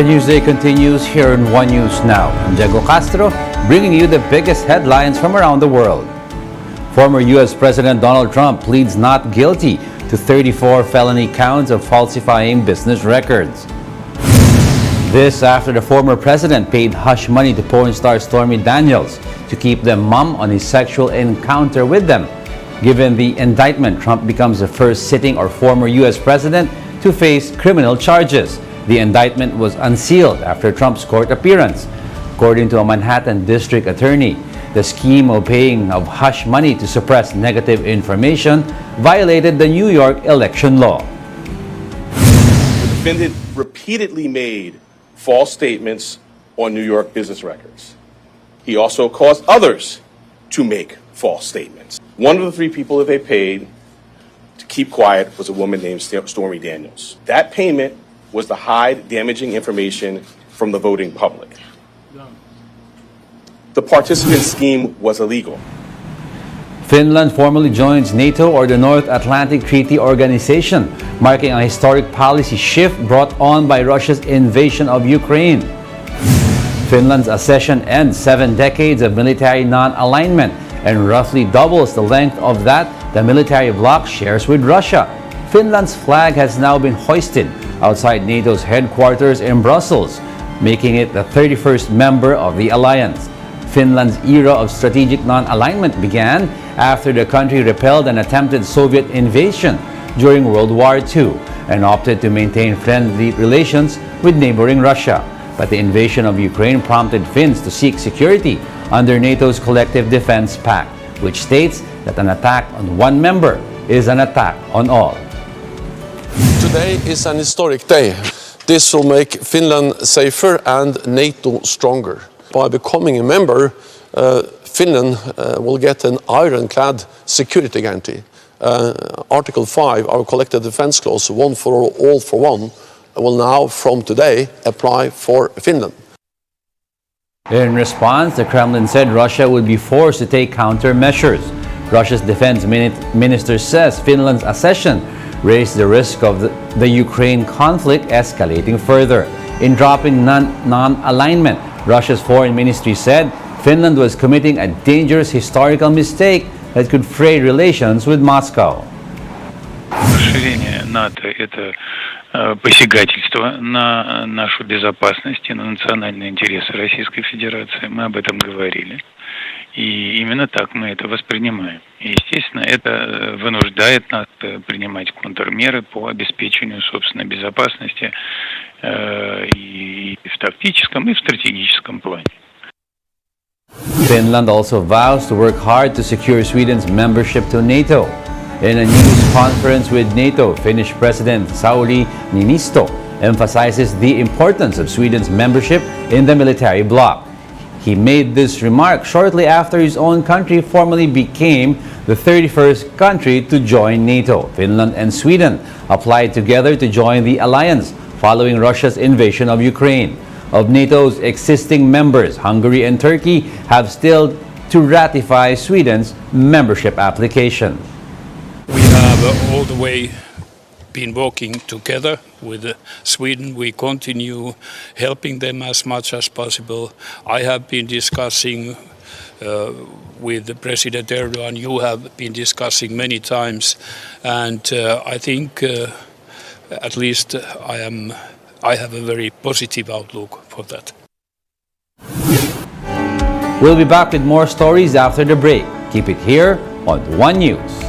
The Newsday continues here in One News Now. I'm Diego Castro, bringing you the biggest headlines from around the world. Former U.S. President Donald Trump pleads not guilty to 34 felony counts of falsifying business records. This after the former president paid hush money to porn star Stormy Daniels to keep them mum on his sexual encounter with them. Given the indictment, Trump becomes the first sitting or former U.S. president to face criminal charges. The indictment was unsealed after Trump's court appearance. According to a Manhattan district attorney, the scheme of paying of hush money to suppress negative information violated the New York election law. The defendant repeatedly made false statements on New York business records. He also caused others to make false statements. One of the three people that they paid to keep quiet was a woman named Stormy Daniels. That payment was to hide damaging information from the voting public. The participant scheme was illegal. Finland formally joins NATO or the North Atlantic Treaty Organization, marking a historic policy shift brought on by Russia's invasion of Ukraine. Finland's accession ends 7 decades of military non-alignment and roughly doubles the length of that the military bloc shares with Russia. Finland's flag has now been hoisted outside NATO's headquarters in Brussels, making it the 31st member of the alliance. Finland's era of strategic non-alignment began after the country repelled an attempted Soviet invasion during World War II and opted to maintain friendly relations with neighboring Russia. But the invasion of Ukraine prompted Finns to seek security under NATO's Collective Defense Pact, which states that an attack on one member is an attack on all. Today is an historic day. This will make Finland safer and NATO stronger. By becoming a member, Finland will get an ironclad security guarantee. Article 5, our collective defense clause, one for all for one, will now from today apply for Finland. In response, the Kremlin said Russia would be forced to take countermeasures. Russia's defense minister says Finland's accession raised the risk of the Ukraine conflict escalating further. In dropping non-alignment, Russia's foreign ministry said Finland was committing a dangerous historical mistake that could fray relations with Moscow. Расширение НАТО – это посягательство на нашу безопасность и на национальные интересы Российской Федерации. Мы об этом говорили. И именно так мы это воспринимаем. И, естественно, это вынуждает нас принимать контрмеры по обеспечению собственной безопасности и в тактическом, и в стратегическом плане. Finland also vows to work hard to secure Sweden's membership to NATO. In a news conference with NATO, Finnish President Sauli Niinisto emphasizes the importance of Sweden's membership in the military bloc. He made this remark shortly after his own country formally became the 31st country to join NATO. Finland and Sweden applied together to join the alliance following Russia's invasion of Ukraine. Of NATO's existing members, Hungary and Turkey have still to ratify Sweden's membership application. We have all the way been working together with Sweden. We continue helping them as much as possible. I have been discussing with President Erdogan. You have been discussing many times, and I think at least I have a very positive outlook for that. We'll be back with more stories after the break. Keep it here on One News.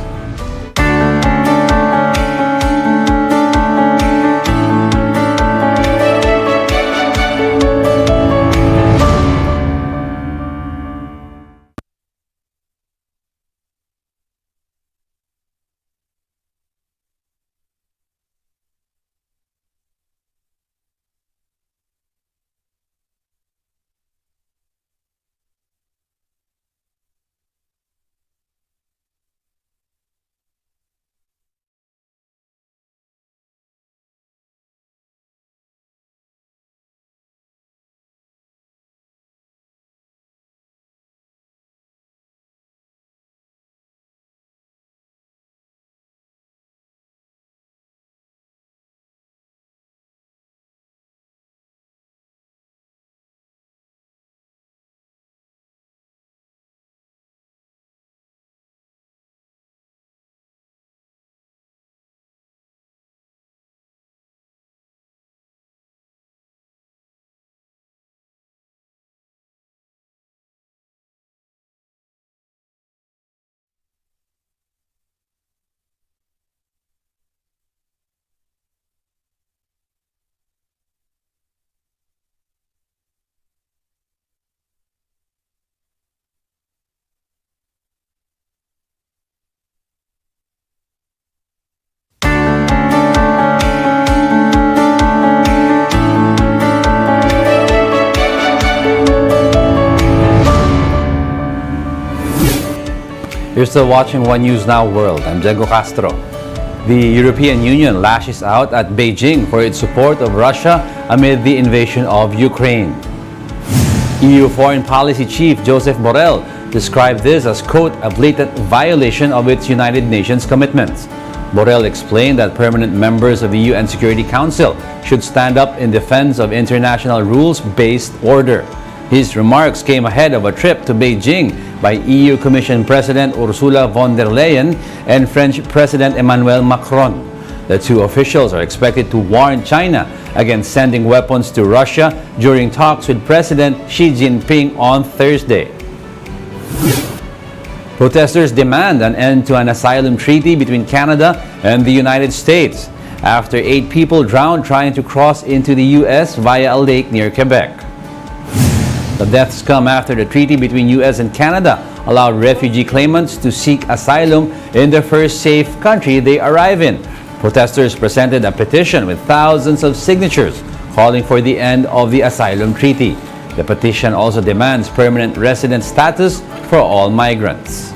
You're still watching One News Now World. I'm Diego Castro. The European Union lashes out at Beijing for its support of Russia amid the invasion of Ukraine. EU Foreign Policy Chief Joseph Borrell described this as, quote, a blatant violation of its United Nations commitments. Borrell explained that permanent members of the UN Security Council should stand up in defense of international rules-based order. His remarks came ahead of a trip to Beijing by EU Commission President Ursula von der Leyen and French President Emmanuel Macron. The two officials are expected to warn China against sending weapons to Russia during talks with President Xi Jinping on Thursday. Protesters demand an end to an asylum treaty between Canada and the United States after 8 people drowned trying to cross into the U.S. via a lake near Quebec. The deaths come after the treaty between U.S. and Canada allowed refugee claimants to seek asylum in the first safe country they arrive in. Protesters presented a petition with thousands of signatures calling for the end of the asylum treaty. The petition also demands permanent resident status for all migrants.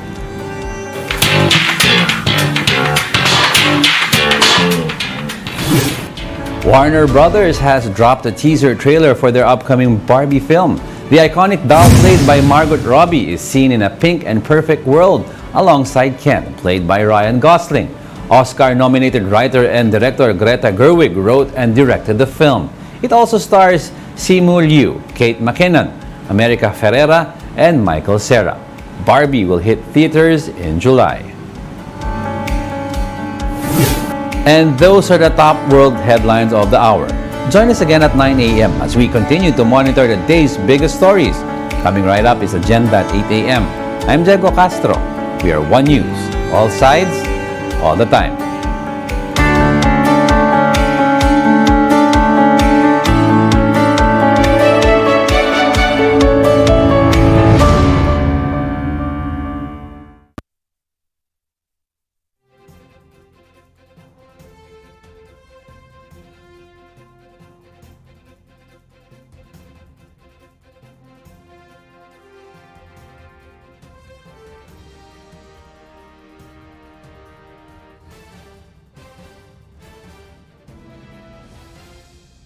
Warner Brothers has dropped a teaser trailer for their upcoming Barbie film. The iconic doll played by Margot Robbie is seen in a pink and perfect world alongside Ken, played by Ryan Gosling. Oscar-nominated writer and director Greta Gerwig wrote and directed the film. It also stars Simu Liu, Kate McKinnon, America Ferrera, and Michael Cera. Barbie will hit theaters in July. And those are the top world headlines of the hour. Join us again at 9 a.m. as we continue to monitor the day's biggest stories. Coming right up is Agenda at 8 a.m. I'm Diego Castro. We are One News. All sides, all the time.